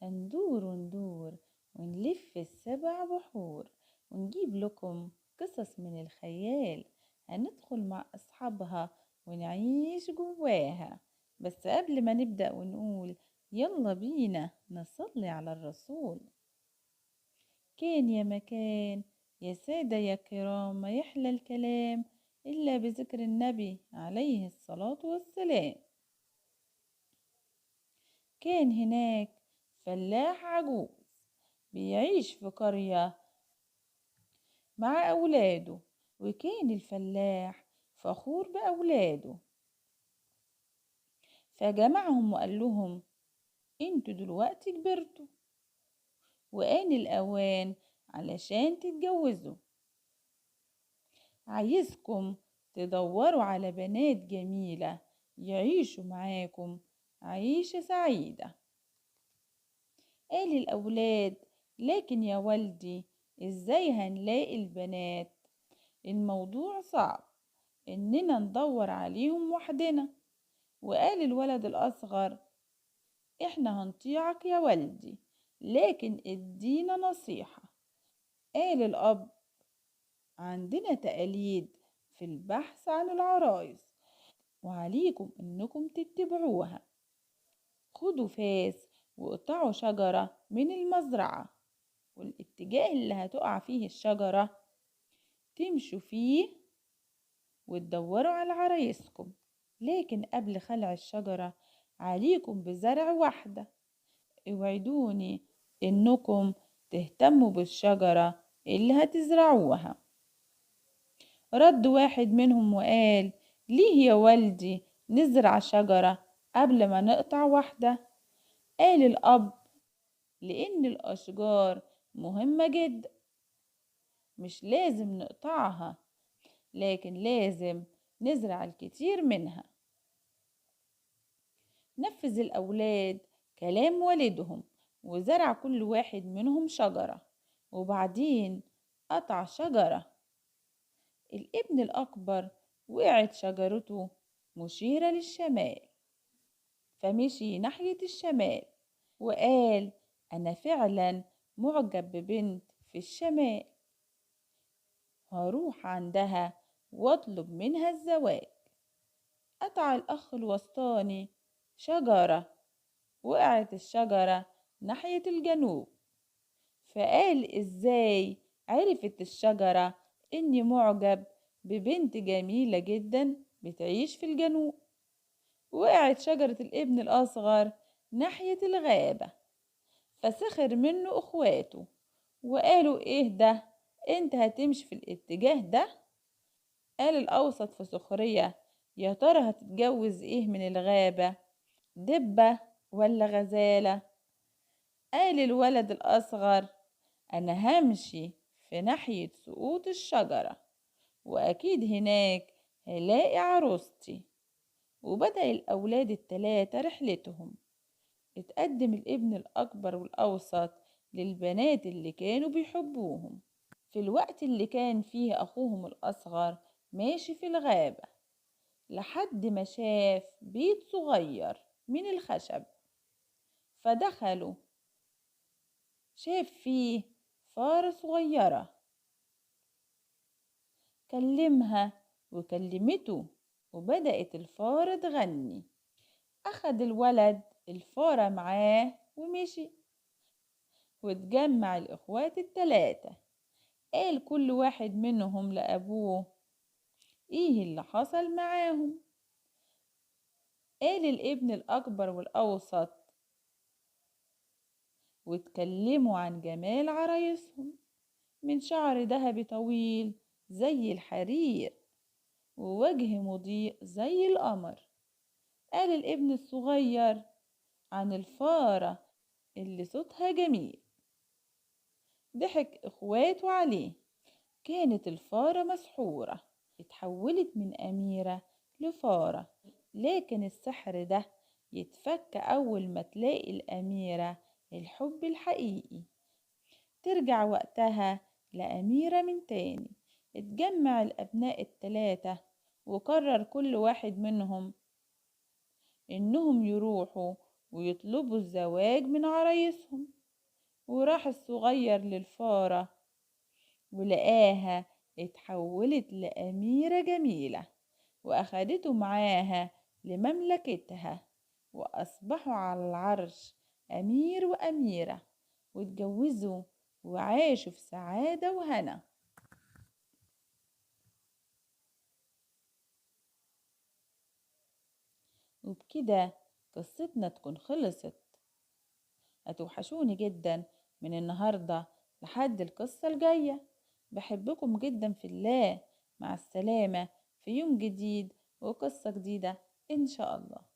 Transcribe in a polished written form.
هندور وندور ونلف السبع بحور ونجيب لكم قصص من الخيال. هندخل مع أصحابها ونعيش جواها. بس قبل ما نبدأ ونقول يلا بينا نصلي على الرسول. كان يا مكان يا سادة يا كرام، ما يحلى الكلام إلا بذكر النبي عليه الصلاة والسلام. كان هناك فلاح عجوز بيعيش في قرية مع أولاده، وكان الفلاح فخور بأولاده، فجمعهم وقال لهم انتوا دلوقتي كبرتوا وآن الأوان علشان تتجوزوا. عايزكم تدوروا على بنات جميلة يعيشوا معاكم عيشة سعيدة. قال الأولاد لكن يا والدي ازاي هنلاقي البنات؟ الموضوع صعب إننا ندور عليهم وحدنا. وقال الولد الأصغر إحنا هنطيعك يا والدي، لكن ادينا نصيحة. قال الأب عندنا تقاليد في البحث عن العرايس وعليكم إنكم تتبعوها. خدوا فاس واقطعوا شجرة من المزرعة، والاتجاه اللي هتقع فيه الشجرة تمشوا فيه وتدوروا على عرايسكم. لكن قبل خلع الشجرة عليكم بزرع واحدة. اوعدوني انكم تهتموا بالشجرة اللي هتزرعوها. رد واحد منهم وقال ليه يا والدي نزرع شجرة قبل ما نقطع واحدة؟ قال الأب لأن الأشجار مهمة جدا، مش لازم نقطعها لكن لازم نزرع الكتير منها. نفذ الأولاد كلام والدهم وزرع كل واحد منهم شجرة، وبعدين قطع شجرة. الابن الأكبر وقعت شجرته مشيرة للشمال، فمشي ناحية الشمال وقال أنا فعلا معجب ببنت في الشمال، هروح عندها واطلب منها الزواج. قطع الأخ الوسطاني شجرة، وقعت الشجرة ناحية الجنوب، فقال إزاي عرفت الشجرة إني معجب ببنت جميلة جدا بتعيش في الجنوب؟ وقعت شجرة الابن الأصغر ناحية الغابة، فسخر منه أخواته وقالوا إيه ده، أنت هتمشي في الاتجاه ده؟ قال الأوسط في سخرية يا ترى هتتجوز إيه من الغابة، دبة ولا غزالة؟ قال الولد الأصغر أنا همشي في ناحية سقوط الشجرة وأكيد هناك هلاقي عروستي. وبدأ الأولاد التلاتة رحلتهم. اتقدم الابن الأكبر والأوسط للبنات اللي كانوا بيحبوهم في الوقت اللي كان فيه أخوهم الأصغر ماشي في الغابة، لحد ما شاف بيت صغير من الخشب، فدخلوا. شاف فيه فارة صغيرة، كلمها وكلمته وبدأت الفارة تغني. أخد الولد الفارة معاه ومشي، واتجمع الإخوات التلاتة. قال كل واحد منهم لأبوه إيه اللي حصل معاهم. قال الابن الأكبر والأوسط واتكلموا عن جمال عرايسهم، من شعر ذهبي طويل زي الحرير ووجه مضيء زي القمر. قال الابن الصغير عن الفارة اللي صوتها جميل. ضحك اخواته عليه. كانت الفارة مسحورة، اتحولت من أميرة لفارة، لكن السحر ده يتفك أول ما تلاقي الأميرة الحب الحقيقي، ترجع وقتها لأميرة من تاني. اتجمع الأبناء التلاتة وقرر كل واحد منهم إنهم يروحوا ويطلبوا الزواج من عرايسهم. وراح الصغير للفارة ولقاها اتحولت لأميرة جميلة، وأخدته معاها لمملكتها، وأصبحوا على العرش أمير وأميرة، واتجوزوا وعاشوا في سعادة وهنا. وبكده قصتنا تكون خلصت. هتوحشوني جدا من النهاردة لحد القصة الجاية. بحبكم جدا في الله. مع السلامة في يوم جديد وقصة جديدة إن شاء الله.